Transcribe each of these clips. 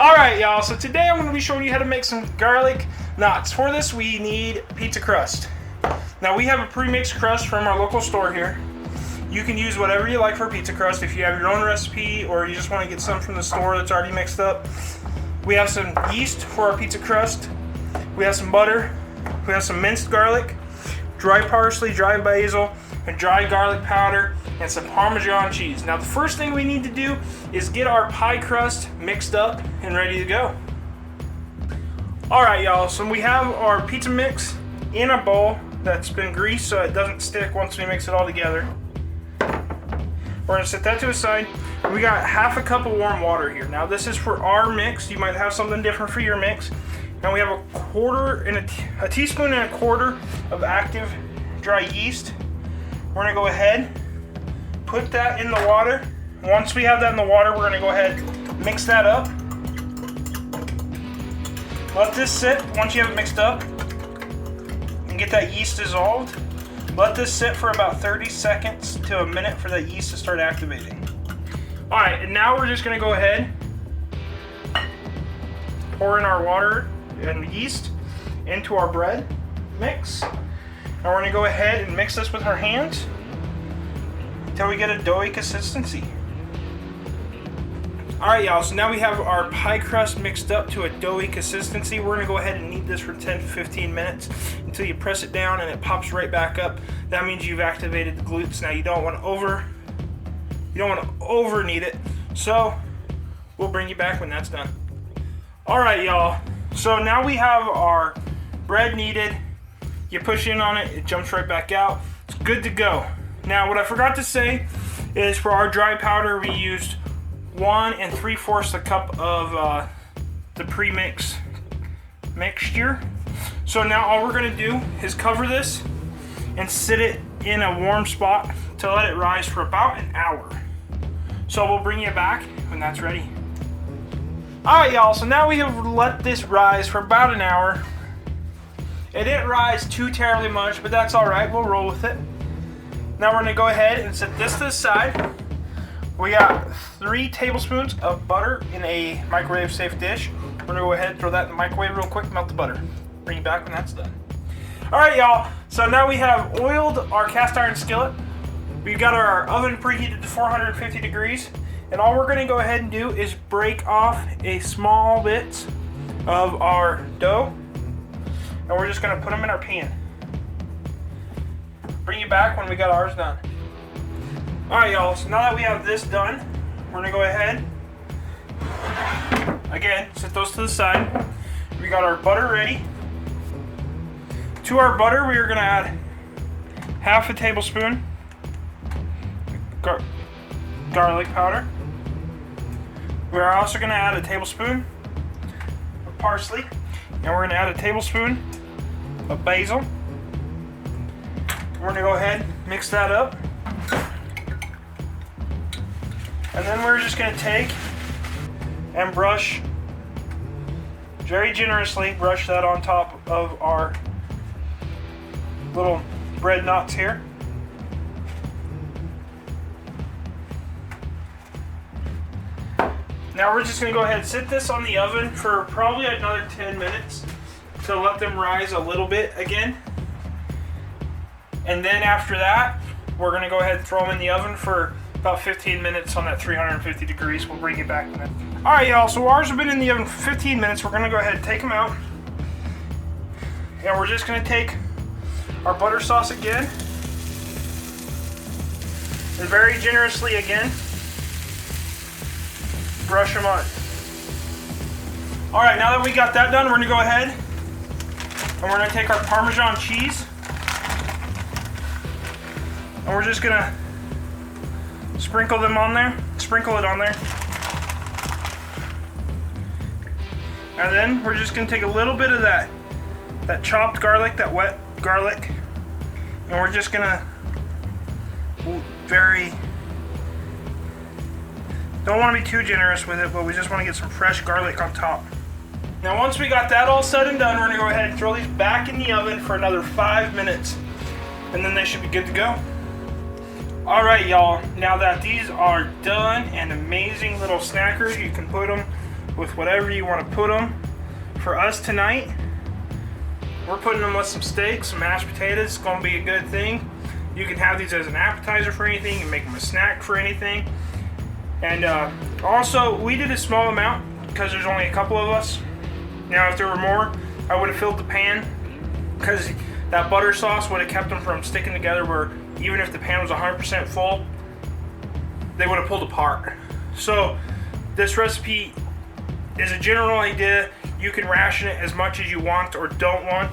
Alright, y'all, so today I'm going to be showing you how to make some garlic knots. For this, we need pizza crust. Now, we have a pre-mixed crust from our local store here. You can use whatever you like for pizza crust. If you have your own recipe or you just want to get some from the store that's already mixed up. We have some yeast for our pizza crust. We have some butter. We have some minced garlic, dry parsley, dry basil, and dry garlic powder, and some Parmesan cheese. Now, the first thing we need to do is get our pie crust mixed up and ready to go. Alright, y'all, so we have our pizza mix in a bowl that's been greased so it doesn't stick once we mix it all together. We're going to set that to the side. We got half a cup of warm water here. Now, this is for our mix. You might have something different for your mix. Now, we have a teaspoon and a quarter of active dry yeast. We're going to go ahead, put that in the water. Once we have that in the water, we're going to go ahead and mix that up. Let this sit once you have it mixed up and get that yeast dissolved. Let this sit for about 30 seconds to a minute for that yeast to start activating. Alright, and now we're just going to go ahead, pour in our water and yeast into our bread mix. Now we're going to go ahead and mix this with our hands until we get a doughy consistency. Alright, y'all, so now we have our pie crust mixed up to a doughy consistency. We're going to go ahead and knead this for 10 to 15 minutes until you press it down and it pops right back up. That means you've activated the glutes. Now you don't want to over knead it, so we'll bring you back when that's done. Alright, y'all, so now we have our bread kneaded. You push in on it, it jumps right back out. It's good to go. Now, what I forgot to say is for our dry powder, we used 1 3/4 cup of the pre-mix mixture. So now all we're gonna do is cover this and sit it in a warm spot to let it rise for about an hour. So we'll bring you back when that's ready. Alright, y'all, so now we have let this rise for about an hour. It didn't rise too terribly much, but that's alright, we'll roll with it. Now we're going to go ahead and set this to the side. We got 3 tablespoons of butter in a microwave safe dish. We're going to go ahead and throw that in the microwave real quick, melt the butter. Bring you back when that's done. Alright, y'all, so now we have oiled our cast iron skillet. We've got our oven preheated to 450 degrees. And all we're going to go ahead and do is break off a small bit of our dough. And we're just going to put them in our pan. Bring you back when we got ours done. Alright, y'all, so now that we have this done, we're going to go ahead, again, set those to the side. We got our butter ready. To our butter, we are going to add half a tablespoon garlic powder. We're also going to add a tablespoon of parsley, and we're going to add a tablespoon of basil. We're going to go ahead and mix that up. And then we're just going to take and brush, very generously, brush that on top of our little bread knots here. Now we're just going to go ahead and sit this on the oven for probably another 10 minutes to let them rise a little bit again. And then after that, we're going to go ahead and throw them in the oven for about 15 minutes on that 350 degrees. We'll bring it back in a minute. Alright, y'all, so ours have been in the oven for 15 minutes. We're going to go ahead and take them out. And we're just going to take our butter sauce again. And very generously again, brush them on. Alright, now that we got that done, we're going to go ahead and we're going to take our Parmesan cheese and we're just going to sprinkle it on there. And then we're just going to take a little bit of that chopped garlic, that wet garlic, and we're just going to don't want to be too generous with it, but we just want to get some fresh garlic on top. Now once we got that all said and done, we're going to go ahead and throw these back in the oven for another 5 minutes, and then they should be good to go. Alright, y'all, now that these are done and amazing little snackers, you can put them with whatever you want to put them. For us tonight, we're putting them with some steak, some mashed potatoes. It's going to be a good thing. You can have these as an appetizer for anything. You can make them a snack for anything. And also, we did a small amount because there's only a couple of us. Now, if there were more, I would have filled the pan because that butter sauce would have kept them from sticking together, where even if the pan was 100% full, they would have pulled apart. So this recipe is a general idea. You can ration it as much as you want or don't want.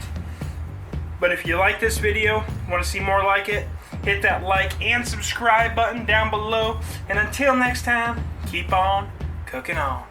But if you like this video, want to see more like it, hit that like and subscribe button down below. And until next time, keep on cooking on.